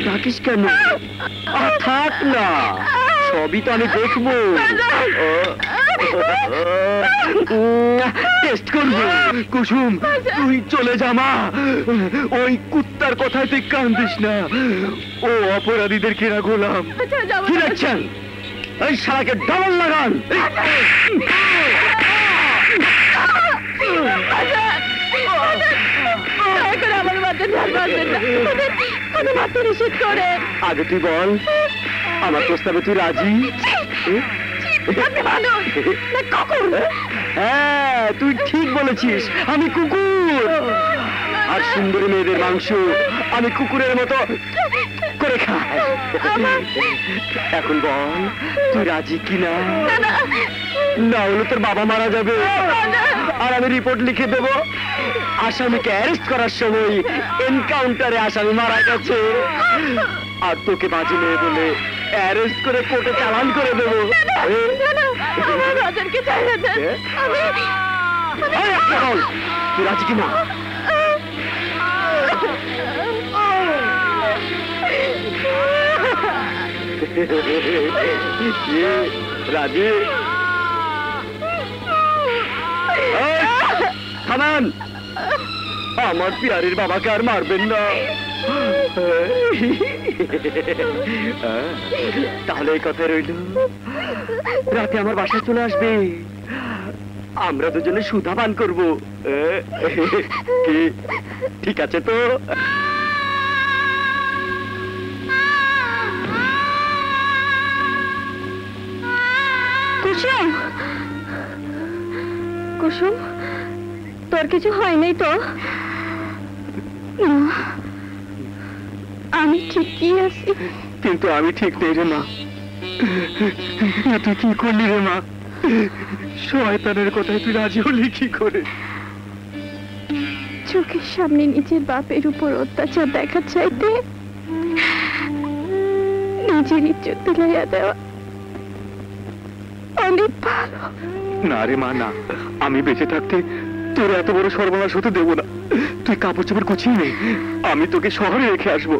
ডাকিস কেন? থাক না, সবই তো আমি দেখবো, টেস্ট করবো। কুসুম তুই চলে যা মা, ওই কুত্তার কথায় তুই কান্দিস না, ও অপরাধীদের কেনা গোলাম। কি দেখছেন? এই শালাকে ডাবল লাগান। আগে তুই বল, আমার প্রস্তাবে তুই রাজি? হ্যাঁ তুই ঠিক বলেছিস, আমি কুকুর, আর সুন্দরী মেয়েদের মাংস আমি কুকুরের মতো করে খাই। এখন বল তুই রাজি কিনা? না হলে তোর বাবা মারা যাবে, আর আমি রিপোর্ট লিখে দেবো আসামিকে অ্যারেস্ট করার সময় এনকাউন্টারে আসামি মারা গেছে, আর তোকে বাজি মেয়ে বলে অ্যারেস্ট করে কোর্টে চালান করে দেবো। তুই রাজি কিনা? রাজি? থামান, আমার পিয়ারির বাবাকে আর মারবেন না। তাহলে এই কথা রইল, রাতে আমার বাসায় চলে আসবে, আমরা দুজনে সুধা পান করবো। কি ঠিক আছে তো? কুসুম, কুসুম তোর কিছু হয়নি তো? আমি ঠিকই আছি। কিন্তু আমি ঠিক নেই রে মা। তুই কি করলি রে মা? শয়তানের কথায় তুই রাজি হলি কি করে? চোখের সামনে নিজের বাপের উপর অত্যাচার দেখা চাইতে নিজের ইজ্জত দিলাইয়া দেওয়া অনেক ভালো। না রে মা না, আমি বেঁচে থাকতে তোর এত বড় সর্বনাশ হতে দেবো না। তুই কাপড় চোপড় গুছিয়ে নে, আমি তোকে শহরে রেখে আসবো।